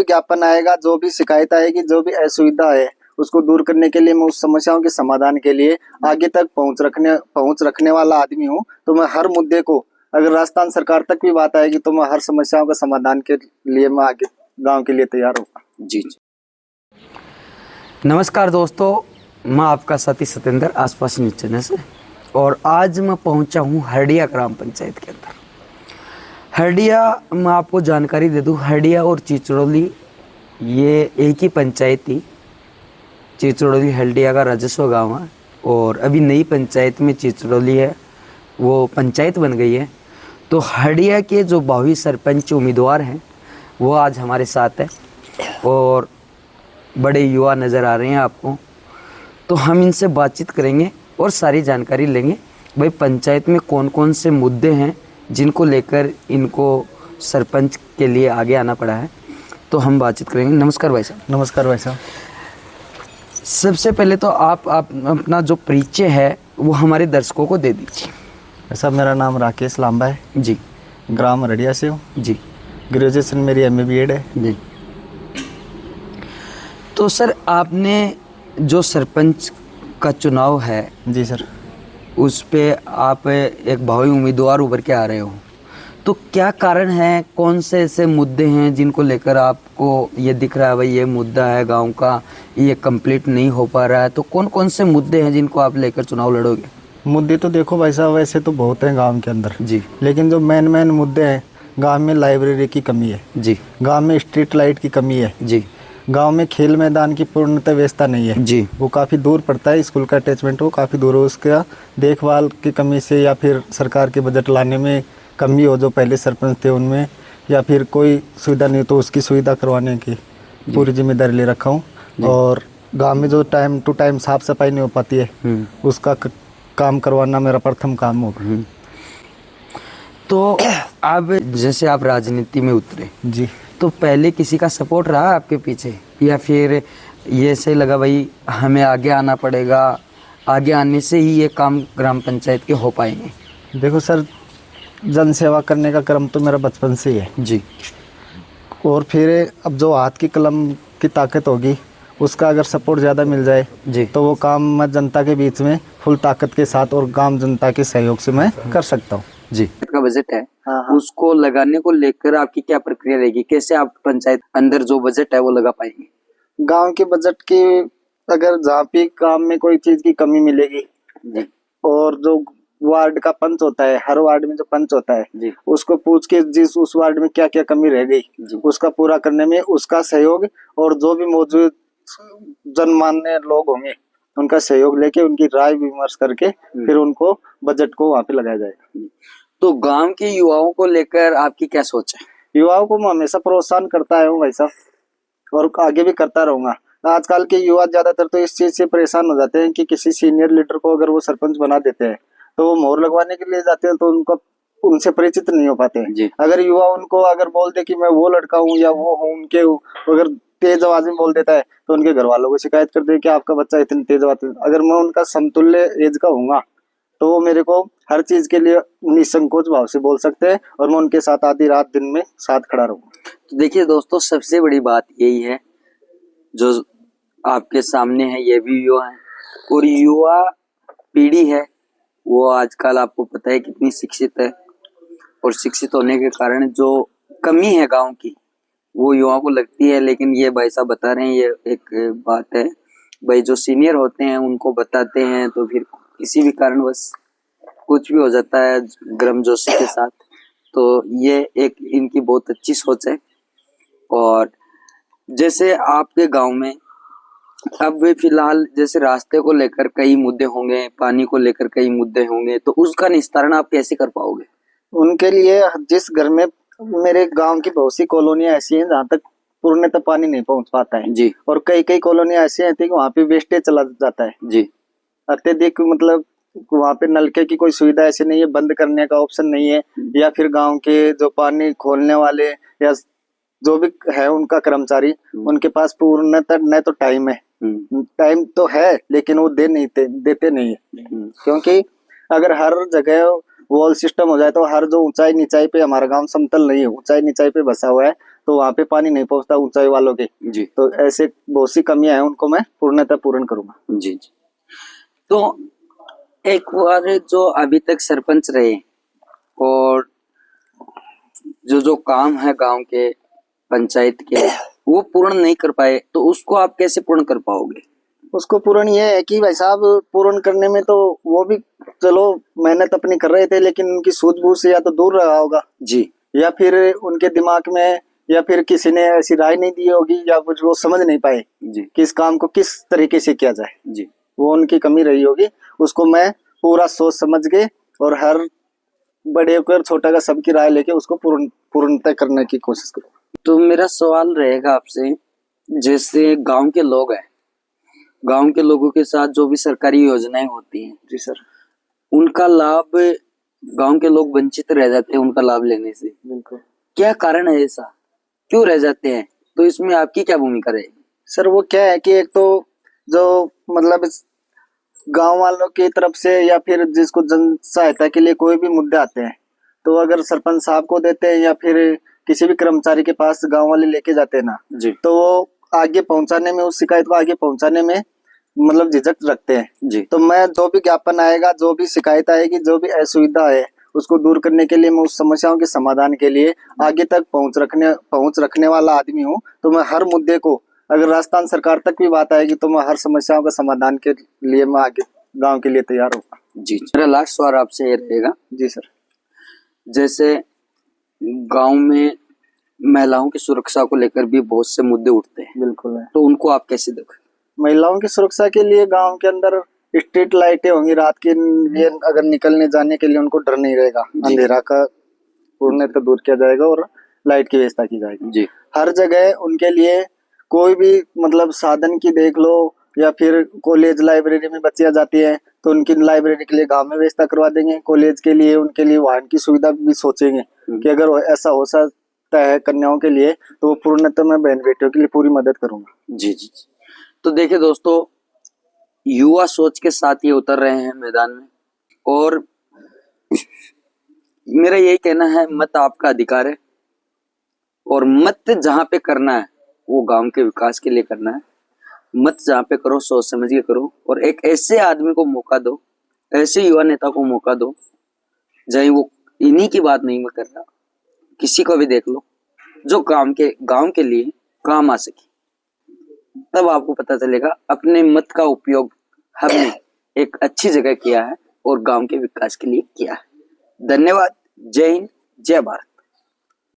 भी ज्ञापन आएगा, जो भी शिकायत आएगी, जो भी असुविधा है उसको दूर करने के लिए, मैं उस समस्याओं के समाधान के लिए आगे तक पहुंच रखने वाला आदमी हूं। तो मैं हर मुद्दे को, अगर राजस्थान सरकार तक भी बात आएगी तो मैं हर समस्याओं का समाधान के लिए मैं आगे गांव के लिए तैयार हूँ। जी। नमस्कार दोस्तों, मैं आपका साथी सत्येंद्र, आसपास न्यूज चैनल से। और आज मैं पहुंचा हूं हरडिया ग्राम पंचायत के अंदर। हरडिया, मैं आपको जानकारी दे दूं, हरडिया और चिचड़ौली ये एक ही पंचायत थी। चिचड़ौली हरडिया का राजस्व गांव है और अभी नई पंचायत में चिचड़ौली है, वो पंचायत बन गई है। तो हरडिया के जो भावी सरपंच उम्मीदवार हैं वो आज हमारे साथ है और बड़े युवा नज़र आ रहे हैं आपको। तो हम इनसे बातचीत करेंगे और सारी जानकारी लेंगे भाई पंचायत में कौन कौन से मुद्दे हैं जिनको लेकर इनको सरपंच के लिए आगे आना पड़ा है। तो हम बातचीत करेंगे। नमस्कार भाई साहब। नमस्कार भाई साहब। सबसे पहले तो आप अपना जो परिचय है वो हमारे दर्शकों को दे दीजिए। साहब, मेरा नाम राकेश लांबा है जी, ग्राम हरडिया से हूँ जी। ग्रेजुएशन मेरी MA BEd है जी। तो सर, आपने जो सरपंच का चुनाव है जी सर, उस पे आप एक भावी उम्मीदवार उभर के आ रहे हो, तो क्या कारण है, कौन से ऐसे मुद्दे हैं जिनको लेकर आपको ये दिख रहा है भाई ये मुद्दा है गांव का, ये कंप्लीट नहीं हो पा रहा है? तो कौन कौन से मुद्दे हैं जिनको आप लेकर चुनाव लड़ोगे? मुद्दे तो देखो भाई साहब, वैसे तो बहुत हैं गांव के अंदर जी, लेकिन जो मेन मुद्दे हैं, गांव में लाइब्रेरी की कमी है जी, गांव में स्ट्रीट लाइट की कमी है जी, गांव में खेल मैदान की पूर्णतः व्यवस्था नहीं है जी, वो काफ़ी दूर पड़ता है, स्कूल का अटैचमेंट वो काफ़ी दूर है, उसका देखभाल की कमी से या फिर सरकार के बजट लाने में कमी हो, जो पहले सरपंच थे उनमें, या फिर कोई सुविधा नहीं तो उसकी सुविधा करवाने की पूरी जिम्मेदारी ले रखा हूँ। और गांव में जो टाइम टू टाइम साफ सफाई नहीं हो पाती है उसका काम करवाना मेरा प्रथम काम होगा। तो अब जैसे आप राजनीति में उतरे जी, तो पहले किसी का सपोर्ट रहा आपके पीछे, या फिर ये से लगा भाई हमें आगे आना पड़ेगा, आगे आने से ही ये काम ग्राम पंचायत के हो पाएंगे? देखो सर, जन सेवा करने का क्रम तो मेरा बचपन से ही है जी, और फिर अब जो हाथ की कलम की ताकत होगी उसका अगर सपोर्ट ज़्यादा मिल जाए जी, तो वो काम मैं जनता के बीच में फुल ताकत के साथ और गांव जनता के सहयोग से मैं कर सकता हूँ। जी। का बजट है, हाँ। उसको लगाने को लेकर आपकी क्या प्रक्रिया रहेगी? कैसे आप पंचायत अंदर जो बजट है वो लगा पाएंगे? गांव के बजट की, अगर जहाँ भी काम में कोई चीज की कमी मिलेगी जी, और जो वार्ड का पंच होता है, हर वार्ड में जो पंच होता है जी, उसको पूछ के जिस उस वार्ड में क्या क्या कमी रह गई उसका पूरा करने में उसका सहयोग, और जो भी मौजूद जनमान्य लोग होंगे उनका सहयोग लेके उनकी राय विमर्श करके फिर उनको बजट को वहां पे लगाया जाएगा। तो गांव के युवाओं को लेकर आपकी क्या सोच है? युवाओं को मैं हमेशा प्रोत्साहन करता है भाई साहब और आगे भी करता रहूंगा। आजकल के युवा ज्यादातर तो इस चीज से परेशान हो जाते हैं कि किसी सीनियर लीडर को अगर वो सरपंच बना देते हैं तो वो मोहर लगवाने के लिए जाते हैं तो उनको उनसे परिचित नहीं हो पाते हैं। अगर युवा उनको अगर बोल दे कि मैं वो लड़का हूँ या वो हूँ उनके, अगर तेज आवाज में बोल देता है तो उनके घर वालों को शिकायत करते हैं कि आपका बच्चा इतनी तेज आवाज में। अगर मैं उनका समतुल्य एज का हूँगा तो वो मेरे को हर चीज के लिए निसंकोच भाव से बोल सकते हैं और मैं उनके साथ आधी रात दिन में साथ खड़ा रहूंगा। तो देखिए दोस्तों, सबसे बड़ी बात यही है जो आपके सामने है, ये भी युवा है और युवा पीढ़ी है वो आजकल आपको पता है कितनी शिक्षित है, और शिक्षित होने के कारण जो कमी है गांव की वो युवाओं को लगती है। लेकिन ये भाई साहब बता रहे हैं, ये एक बात है भाई, जो सीनियर होते हैं उनको बताते हैं तो फिर किसी भी कारणवश कुछ भी हो जाता है गर्मजोशी के साथ। तो ये एक इनकी बहुत अच्छी सोच है। और जैसे आपके गांव में अब फिलहाल जैसे रास्ते को लेकर कई मुद्दे होंगे, पानी को लेकर कई मुद्दे होंगे, तो उसका निस्तारण आप कैसे कर पाओगे? उनके लिए जिस घर में, मेरे गांव की बहुत सी कॉलोनियां ऐसी हैं जहाँ तक पूर्णतः पानी नहीं पहुंच पाता है जी, और कई कई कॉलोनियां ऐसी हैं कि वहाँ पे वेस्टेज चला जाता है जी, अत्यधिक, मतलब वहाँ पे नलके की कोई सुविधा ऐसी नहीं है, बंद करने का ऑप्शन नहीं है, या फिर गांव के जो पानी खोलने वाले या जो भी है उनका कर्मचारी उनके पास पूर्णतः न तो टाइम है, टाइम तो है लेकिन वो देते नहीं है। क्योंकि अगर हर जगह वॉल सिस्टम हो जाए तो हर जो ऊंचाई नीचाई पे, हमारा गांव समतल नहीं है, ऊंचाई नीचाई पे बसा हुआ है, तो वहाँ पे पानी नहीं पहुँचता ऊंचाई वालों के। जी तो ऐसे बहुत सी कमियां हैं, उनको मैं पूर्णतः पूर्ण करूंगा। जी जी। तो एक बार जो अभी तक सरपंच रहे और जो काम है गांव के पंचायत के वो पूर्ण नहीं कर पाए, तो उसको आप कैसे पूर्ण कर पाओगे? उसको पूर्ण ये है कि भाई साहब, पूर्ण करने में तो वो भी चलो मेहनत अपनी कर रहे थे, लेकिन उनकी सूझबूझ से या तो दूर रहा होगा, जी या फिर उनके दिमाग में, या फिर किसी ने ऐसी राय नहीं दी होगी, या कुछ वो समझ नहीं पाए जी कि इस काम को किस तरीके से किया जाए। जी वो उनकी कमी रही होगी। उसको मैं पूरा सोच समझ के और हर बड़े का छोटा का सबकी राय लेके उसको पूर्णतः करने की कोशिश करूँ। तो मेरा सवाल रहेगा आपसे, जैसे गांव के लोग हैं, गांव के लोगों के साथ जो भी सरकारी योजनाएं होती हैं, जी सर। उनका लाभ गांव के लोग वंचित रह जाते हैं उनका लाभ लेने से। बिल्कुल क्या कारण है ऐसा, क्यों रह जाते हैं? तो इसमें आपकी क्या भूमिका रहेगी? सर, वो क्या है कि एक तो जो मतलब गांव वालों की तरफ से, या फिर जिसको जन सहायता के लिए कोई भी मुद्दे आते हैं, तो अगर सरपंच साहब को देते हैं या फिर किसी भी कर्मचारी के पास गांव वाले लेके जाते हैं ना, जी तो वो आगे पहुंचाने में, उस शिकायत को आगे पहुंचाने में मतलब झिझक रखते हैं। जी तो मैं जो भी ज्ञापन आएगा, जो भी शिकायत आएगी, जो भी असुविधा है, उसको दूर करने के लिए, मैं उस समस्याओं के समाधान के लिए आगे तक पहुंच रखने वाला आदमी हूँ। तो मैं हर मुद्दे को, अगर राजस्थान सरकार तक भी बात आएगी, तो मैं हर समस्याओं का समाधान के लिए मैं आगे गांव के लिए तैयार हूँ। जी। मेरा लास्ट सवाल आपसे ये रहेगा, जी सर। जैसे गांव में महिलाओं की सुरक्षा को लेकर भी बहुत से मुद्दे उठते हैं, बिल्कुल है। तो उनको आप कैसे देखो? महिलाओं की सुरक्षा के लिए गांव के अंदर स्ट्रीट लाइटें होंगी रात के लिए, अगर निकलने जाने के लिए उनको डर नहीं रहेगा। जी। अंधेरा का पूर्णतः दूर किया जाएगा और लाइट की व्यवस्था की जाएगी। जी हर जगह उनके लिए कोई भी मतलब साधन की देख लो, या फिर कॉलेज लाइब्रेरी में बच्चियां जाती हैं, तो उनकी लाइब्रेरी के लिए गांव में व्यवस्था करवा देंगे। कॉलेज के लिए उनके लिए वाहन की सुविधा भी सोचेंगे कि अगर ऐसा हो सकता है कन्याओं के लिए, तो वो पूर्णतः मैं बहन बेटियों के लिए पूरी मदद करूंगा। जी जी। तो देखिए दोस्तों, युवा सोच के साथ ये उतर रहे हैं मैदान में, और मेरा यही कहना है, मत आपका अधिकार है, और मत जहां पे करना है वो गांव के विकास के लिए करना है। मत जहां पे करो सोच समझ के करो, और एक ऐसे आदमी को मौका दो, ऐसे युवा नेता को मौका दो, चाहे वो इन्हीं की बात नहीं मैं कर रहा, किसी को भी देख लो जो गांव के लिए काम आ सके। तब आपको पता चलेगा अपने मत का उपयोग हमने एक अच्छी जगह किया है और गांव के विकास के लिए किया है। धन्यवाद। जय हिंद, जय भारत।